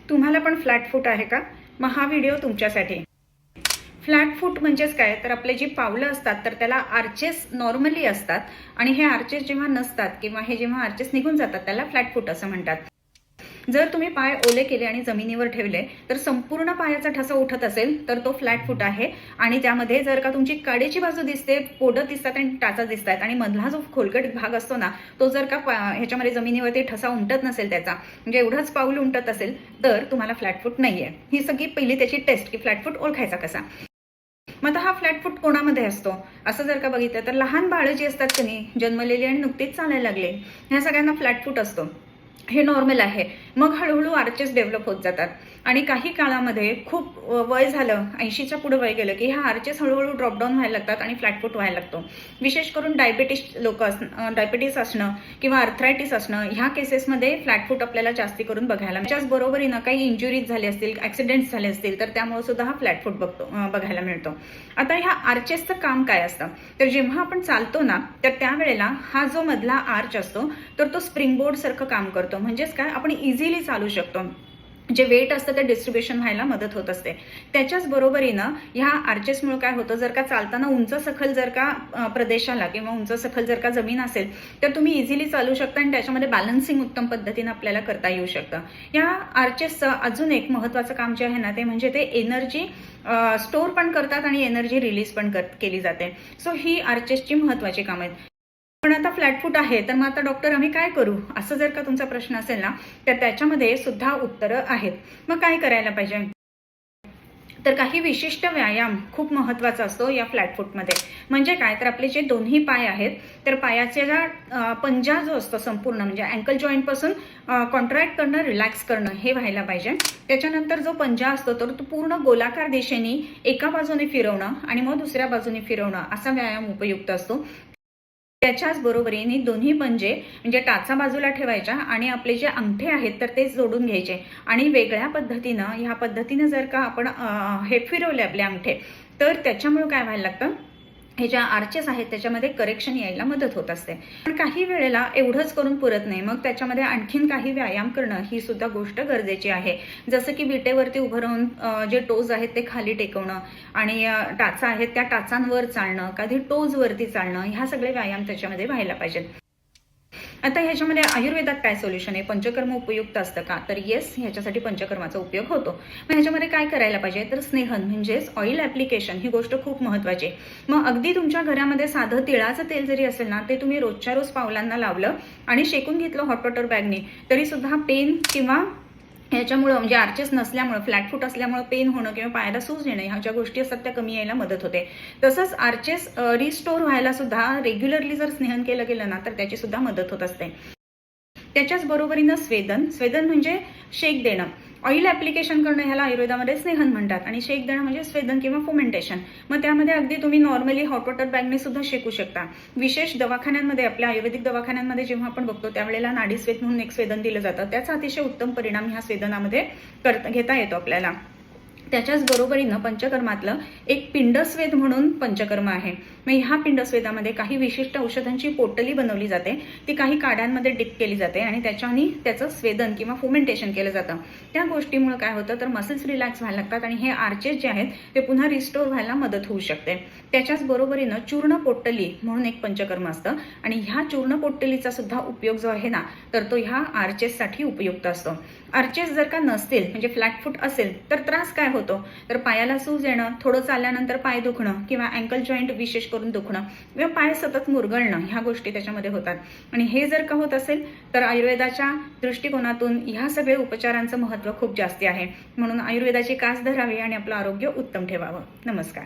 तुम्हाला पण फ्लॅट फूट आहे का? मग हा व्हिडिओ तुमच्यासाठी. फ्लॅट फूट म्हणजेच काय, तर आपले जी पावलं असतात तर त्याला आर्चेस नॉर्मली असतात आणि हे आर्चेस जेव्हा नसतात किंवा हे जेव्हा आर्चेस निघून जातात त्याला फ्लॅट फूट असं म्हणतात. जर तुम्ही पाय ओले केले आणि जमिनीवर ठेवले तर संपूर्ण पायाचा ठसा उठत असेल तर तो फ्लॅट फूट आहे. आणि त्यामध्ये जर का तुमची कडेची बाजू दिसते, पोडं दिसतात आणि टाचा दिसतात आणि मधला जो खोलगट भाग असतो ना तो जर का ह्याच्यामध्ये जमिनीवरती ठसा उमटत नसेल, त्याचा म्हणजे एवढंच पाऊल उमटत असेल तर तुम्हाला फ्लॅट फूट नाहीये. ही सगळी पहिली त्याची टेस्ट की फ्लॅट फूट ओळखायचा कसा. मग आता हा फ्लॅट फूट कोणामध्ये असतो असं जर का बघितलं तर लहान बाळं जी असतात की नाही, जन्मलेली आणि नुकतीच चालायला लागले, ह्या सगळ्यांना फ्लॅट फूट असतो. हे नॉर्मल आहे. मग हळूहळू आर्चेस डेव्हलप होत जातात आणि काही काळामध्ये खूप वय झालं, 80च्या पुढे वय गेलं की ह्या आर्चेस हळूहळू ड्रॉपडाऊन व्हायला लागतात आणि फ्लॅट फूट व्हायला लागतो. विशेष करून डायबिटीस असणं किंवा आर्थरायटिस असणं ह्या केसेसमध्ये फ्लॅट फूट आपल्याला जास्ती करून बघायला. त्याचबरोबरीनं काही इंजुरीज झाले असतील, ऍक्सिडेंट्स झाले असतील तर त्यामुळे सुद्धा हा फ्लॅट फूट बघायला मिळतो. आता ह्या आर्चेसचं काम काय असतं, तर जेव्हा आपण चालतो ना तर त्यावेळेला हा जो मधला आर्च असतो तर तो स्प्रिंगबोर्ड सारखं काम करतो. म्हणजेच काय, आपण इझिली चालू शकतो. जे वेट असतं ते डिस्ट्रीब्युशन व्हायला मदत होत असते. त्याच्याच बरोबरीनं ह्या आर्चेसमुळे काय होतं, जर का चालताना उंच सखल जर का प्रदेशाला किंवा उंच सखल जर का जमीन असेल तर तुम्ही इझिली चालू शकता आणि त्याच्यामध्ये बॅलन्सिंग उत्तम पद्धतीने आपल्याला करता येऊ शकतं. या आर्चेसचं अजून एक महत्त्वाचं काम जे आहे ना ते म्हणजे ते एनर्जी स्टोअर पण करतात आणि एनर्जी रिलीज पण केली जाते. सो ही आर्चेसची महत्त्वाची कामं आहेत. पण आता फ्लॅट फूट आहे तर मग आता डॉक्टर आम्ही काय करू, असं जर का तुमचा प्रश्न असेल ना तर त्याच्यामध्ये सुद्धा उत्तरं आहेत. मग काय करायला पाहिजे, तर काही विशिष्ट व्यायाम खूप महत्त्वाचा असतो या फ्लॅट फूटमध्ये. म्हणजे काय, तर आपले जे दोन्ही पाय आहेत तर पायाचे पंजा जो असतो संपूर्ण म्हणजे अँकल जॉईंट पासून कॉन्ट्रॅक्ट करणं, रिलॅक्स करणं हे व्हायला पाहिजे. त्याच्यानंतर जो पंजा असतो तर तो पूर्ण गोलाकार दिशेने एका बाजूने फिरवणं आणि मग दुसऱ्या बाजूने फिरवणं असा व्यायाम उपयुक्त असतो. त्याच्याच बरोबरीने दोन्ही पंजे म्हणजे टाचा बाजूला ठेवायच्या आणि आपले जे अंगठे आहेत तर ते जोडून घ्यायचे आणि वेगळ्या पद्धतीनं ह्या पद्धतीनं जर का आपण हे फिरवले आपले अंगठे तर त्याच्यामुळे काय व्हायला लागतं, हे ज्या आर्चेस आहेत त्याच्यामध्ये करेक्शन यायला मदत होत असते. पण काही वेळेला एवढंच करून पुरत नाही, मग त्याच्यामध्ये आणखीन काही व्यायाम करणं ही सुद्धा गोष्ट गरजेची आहे. जसं की विटेवरती उभं राहून जे टोज आहेत ते खाली टेकवणं आणि टाचा आहेत त्या टाचांवर चालणं, कधी टोजवरती चालणं, ह्या सगळे व्यायाम त्याच्यामध्ये व्हायला पाहिजेत. आता ह्याच्यामध्ये आयुर्वेदात काय सोल्युशन आहे, पंचकर्म उपयुक्त असतं का, तर येस, ह्याच्यासाठी पंचकर्माचा उपयोग होतो. मग ह्याच्यामध्ये काय करायला पाहिजे, तर स्नेहन म्हणजेच ऑइल ॲप्लिकेशन ही गोष्ट खूप महत्त्वाची आहे. मग अगदी तुमच्या घरामध्ये साधं तिळाचं तेल जरी असेल ना ते तुम्ही रोजच्या रोज पावलांना लावलं आणि शेकून घेतलं हॉट वॉटर बॅगनी तरी सुद्धा पेन किंवा ह्याच्यामुळं म्हणजे आर्चेस नसल्यामुळं, फ्लॅट फूट असल्यामुळं पेन होणं किंवा पायाला सूज येणं ह्या ज्या गोष्टी असतात त्या कमी यायला मदत होते. तसंच आर्चेस रिस्टोर व्हायला सुद्धा रेग्युलरली जर स्नेहन केलं गेलं ना तर त्याची सुद्धा मदत होत असते. त्याच्याच बरोबरीनं स्वेदन म्हणजे शेक देणं, ऑइल ॲप्लिकेशन करणं ह्याला आयुर्वेदामध्ये स्नेहन म्हणतात आणि शेक देणं म्हणजे स्वेदन किंवा फुमेंटेशन. मग त्यामध्ये अगदी तुम्ही नॉर्मली हॉट वॉटर बॅगने सुद्धा शेकू शकता. विशेष दवाखान्यांमध्ये, आपल्या आयुर्वेदिक दवाखान्यांमध्ये जेव्हा आपण बघतो त्यावेळेला नाडीस्वेद म्हणून एक स्वेदन दिलं जातं, त्याचा अतिशय उत्तम परिणाम ह्या स्वेदनामध्ये घेता येतो आपल्याला. त्याच्याच बरोबरीनं पंचकर्मातलं एक पिंडस्वेद म्हणून पंचकर्म आहे. मग ह्या पिंडस्वेदामध्ये काही विशिष्ट औषधांची पोटली बनवली जाते, ती काही काड्यांमध्ये डिप केली जाते आणि त्याचं स्वेदन किंवा फुमेंटेशन केलं जातं. त्या गोष्टीमुळे काय होतं तर मसल्स रिलॅक्स व्हायला लागतात आणि हे आर्चेस जे आहेत ते पुन्हा रिस्टोर व्हायला मदत होऊ शकते. त्याच्याच बरोबरीनं चूर्ण पोटली म्हणून एक पंचकर्म असतं आणि ह्या चूर्ण पोटलीचा सुद्धा उपयोग जो आहे ना तर तो ह्या आर्चेससाठी उपयुक्त असतो. आर्चेस जर का नसतील म्हणजे फ्लॅट फूट असेल तर त्रास काय होतो, तर पायाला सूज येणं, थोडं चालल्यानंतर पाय दुखणं किंवा अँकल जॉईंट विशेष करून दुखणं किंवा पाय सतत मुरगळणं ह्या गोष्टी त्याच्यामध्ये होतात. आणि हे जर का होत असेल तर आयुर्वेदाच्या दृष्टिकोनातून ह्या सगळे उपचारांचं महत्त्व खूप जास्ती आहे. म्हणून आयुर्वेदाची कास धरावी आणि आपलं आरोग्य उत्तम ठेवावं. नमस्कार.